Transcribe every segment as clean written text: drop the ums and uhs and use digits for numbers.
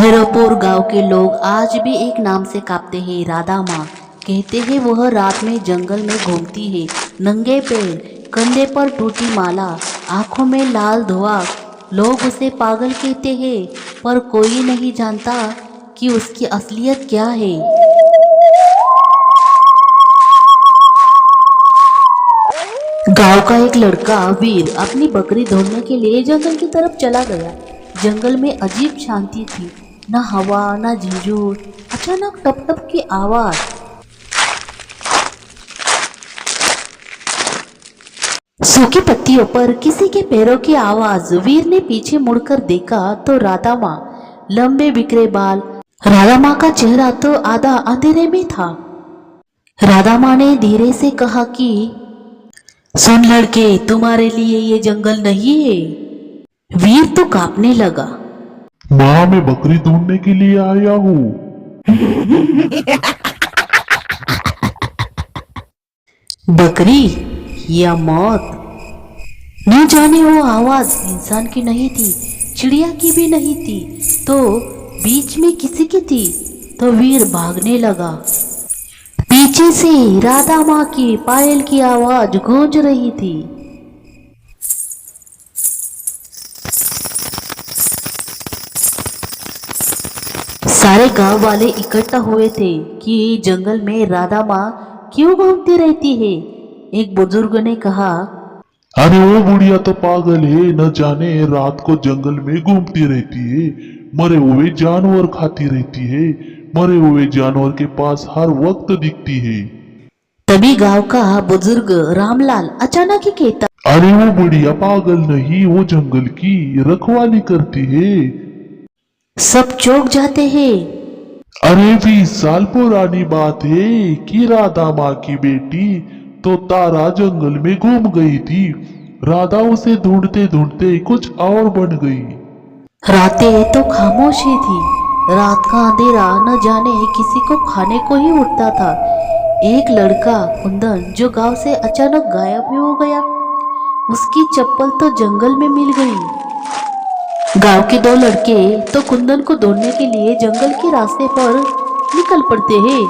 भैरवपुर गांव के लोग आज भी एक नाम से कांपते हैं, राधा माँ। कहते हैं वह रात में जंगल में घूमती है, नंगे पैर, कंधे पर टूटी माला, आंखों में लाल धुआं। लोग उसे पागल कहते हैं, पर कोई नहीं जानता कि उसकी असलियत क्या है। गांव का एक लड़का वीर अपनी बकरी ढूंढने के लिए जंगल की तरफ चला गया। जंगल में अजीब शांति थी, न हवा न झिझुर। अचानक टप टप की आवाज, सूखी पत्तियों पर किसी के पैरों की आवाज। वीर ने पीछे मुड़कर देखा तो राधा माँ, लंबे बिखरे बाल। राधा माँ का चेहरा तो आधा अंधेरे में था। राधा माँ ने धीरे से कहा कि सुन लड़के, तुम्हारे लिए ये जंगल नहीं है। वीर तो कांपने लगा। माँ, मैं बकरी ढूंढने के लिए आया हूँ। बकरी या मौत? न जाने वो आवाज इंसान की नहीं थी, चिड़िया की भी नहीं थी, तो बीच में किसी की थी। तो वीर भागने लगा। पीछे से राधा माँ की पायल की आवाज गूंज रही थी। सारे गांव वाले इकट्ठा हुए थे कि जंगल में राधा माँ क्यों घूमती रहती है। एक बुजुर्ग ने कहा, अरे वो बुढ़िया तो पागल है, न जाने रात को जंगल में घूमती रहती है, मरे हुए जानवर खाती रहती है, मरे हुए जानवर के पास हर वक्त दिखती है। तभी गांव का बुजुर्ग रामलाल अचानक ही कहता, अरे वो बुढ़िया पागल नहीं, वो जंगल की रखवाली करती है। सब चौंक जाते हैं। अरे 20 साल पुरानी बात है कि राधा माँ की बेटी तो तारा जंगल में घूम गई थी। राधा उसे ढूंढते ढूंढते कुछ और बन गई। रातें तो खामोश ही थी। रात का अंधेरा न जाने किसी को खाने को ही उठता था। एक लड़का कुंदन, जो गांव से अचानक गायब ही हो गया। उसकी चप्पल तो जंगल में मिल गई। गांव के दो लड़के तो कुंदन को ढूंढने के लिए जंगल के रास्ते पर निकल पड़ते हैं।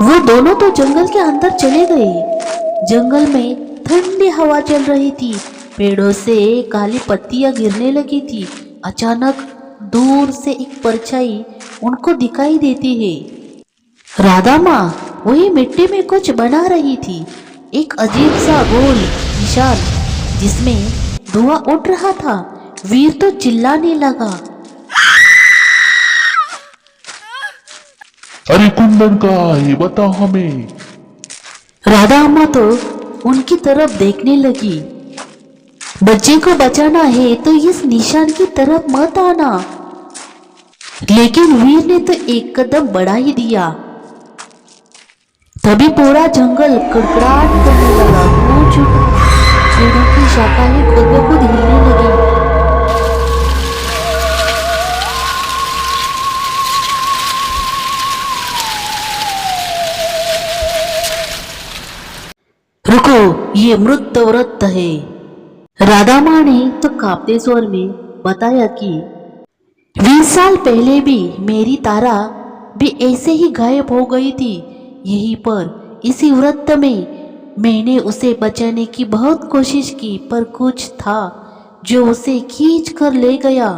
वो दोनों तो जंगल के अंदर चले गए। जंगल में ठंडी हवा चल रही थी, पेड़ों से काली पत्तियां गिरने लगी थी। अचानक दूर से एक परछाई उनको दिखाई देती है। राधा माँ वही मिट्टी में कुछ बना रही थी, एक अजीब सा गोल निशान जिसमें धुआं उठ रहा था। वीर तो चिल्लाने लगा, अरे कुंदन कहाँ है, बता हमें। राधा अम्मा तो उनकी तरफ देखने लगी। बच्चे को बचाना है तो इस निशान की तरफ मत आना। लेकिन वीर ने तो एक कदम बढ़ा ही दिया। तभी पूरा जंगल कड़कड़ाहट करने लगा, गूंज उठा। पेड़ों की शाखाएं खुद ब खुद हिलने लगी। रुको, ये मृत व्रत है। राधा माँ ने तो कांपते स्वर में बताया कि 20 साल पहले भी मेरी तारा भी ऐसे ही गायब हो गई थी, यहीं पर इसी व्रत में। मैंने उसे बचाने की बहुत कोशिश की, पर कुछ था जो उसे खींच कर ले गया।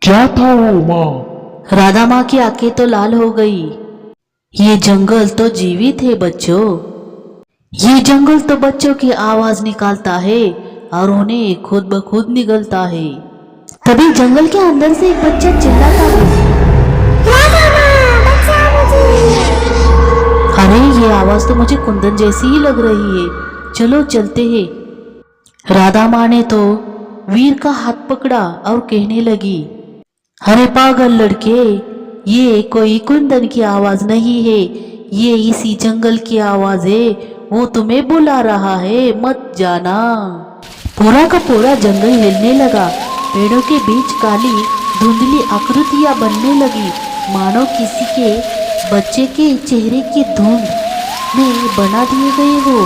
क्या था वो माँ? राधा माँ की आंखें तो लाल हो गई। ये जंगल तो जीवित है बच्चों। ये जंगल तो बच्चों की आवाज निकालता है और उन्हें खुद ब खुद निगलता है। तभी जंगल के अंदर से एक बच्चा चिल्लाता है, अरे ये आवाज तो मुझे कुंदन जैसी ही लग रही है, चलो चलते हैं। राधा माँ ने तो वीर का हाथ पकड़ा और कहने लगी, अरे पागल लड़के, ये कोई कुंदन की आवाज नहीं है, ये इसी जंगल की आवाज है। वो तुम्हें बुला रहा है, मत जाना। पूरा का पूरा जंगल हिलने लगा। पेड़ों के बीच काली धुंधली आकृतियां बनने लगी, मानो किसी के बच्चे के चेहरे की धुंध में बना दिए गए हो।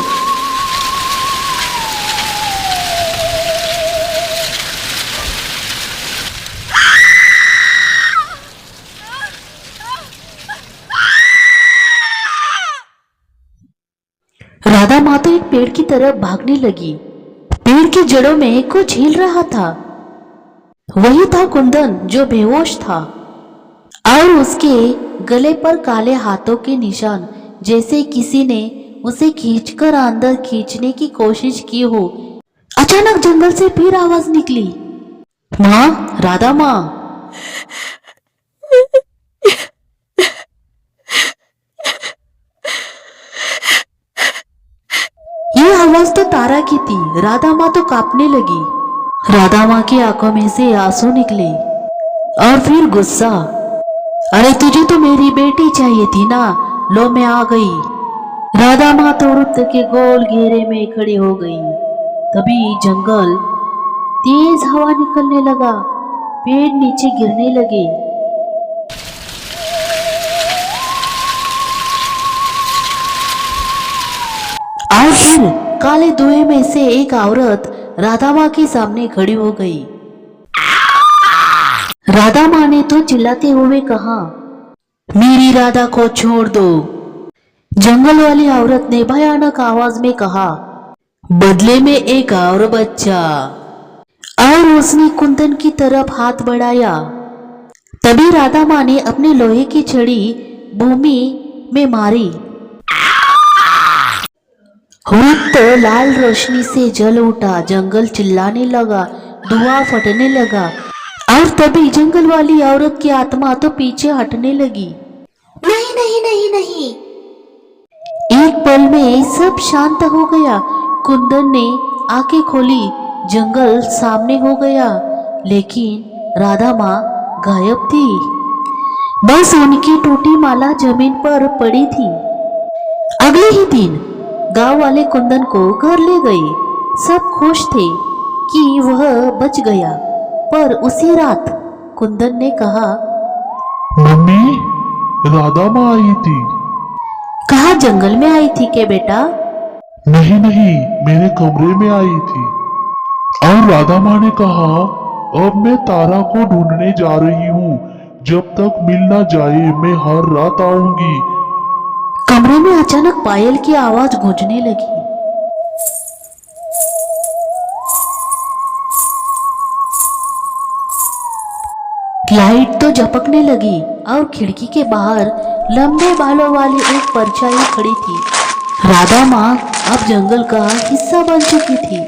पेड़ की तरफ भागने लगी। पेड़ की जड़ों में कुछ हिल रहा था। वही था कुंदन जो बेहोश था और उसके गले पर काले हाथों के निशान, जैसे किसी ने उसे खींचकर अंदर खींचने की कोशिश की हो। अचानक जंगल से फिर आवाज निकली, माँ, राधा माँ। ये आवाज तो तारा की थी। राधा माँ तो कांपने लगी। राधा माँ की आंखों में से आंसू निकले और फिर गुस्सा। अरे तुझे तो मेरी बेटी चाहिए थी ना, लो मैं आ गई। राधा माँ तो वृत्त के गोल घेरे में खड़ी हो गई। तभी जंगल तेज हवा निकलने लगा, पेड़ नीचे गिरने लगे। और फिर काले धुएं में से एक औरत राधा माँ के सामने खड़ी हो गई। राधा माँ ने तो चिल्लाते हुए कहा, मेरी राधा को छोड़ दो। जंगल वाली औरत ने भयानक आवाज में कहा, बदले में एक और बच्चा। और उसने कुंदन की तरफ हाथ बढ़ाया। तभी राधा माँ ने अपने लोहे की छड़ी भूमि में मारी। वृत्त लाल रोशनी से जल उठा, जंगल चिल्लाने लगा, धुआं फटने लगा और तभी जंगल वाली औरत की आत्मा तो पीछे हटने लगी। नहीं नहीं नहीं नहीं। एक पल में सब शांत हो गया। कुंदन ने आंखें खोली, जंगल सामने हो गया, लेकिन राधा माँ गायब थी। बस उनकी टूटी माला जमीन पर पड़ी थी। अगले ही दिन गांव वाले कुंदन को घर ले गए। सब खुश थे कि वह बच गया। पर उसी रात कुंदन ने कहा, मम्मी, राधा माँ आई थी। कहा जंगल में आई थी के बेटा? नहीं नहीं, मेरे कमरे में आई थी। और राधा माँ ने कहा, अब मैं तारा को ढूंढने जा रही हूँ, जब तक मिल ना जाए मैं हर रात आऊंगी। कमरे में अचानक पायल की आवाज गूंजने लगी। लाइट तो झपकने लगी और खिड़की के बाहर लंबे बालों वाली एक परछाई खड़ी थी। राधा माँ अब जंगल का हिस्सा बन चुकी थी।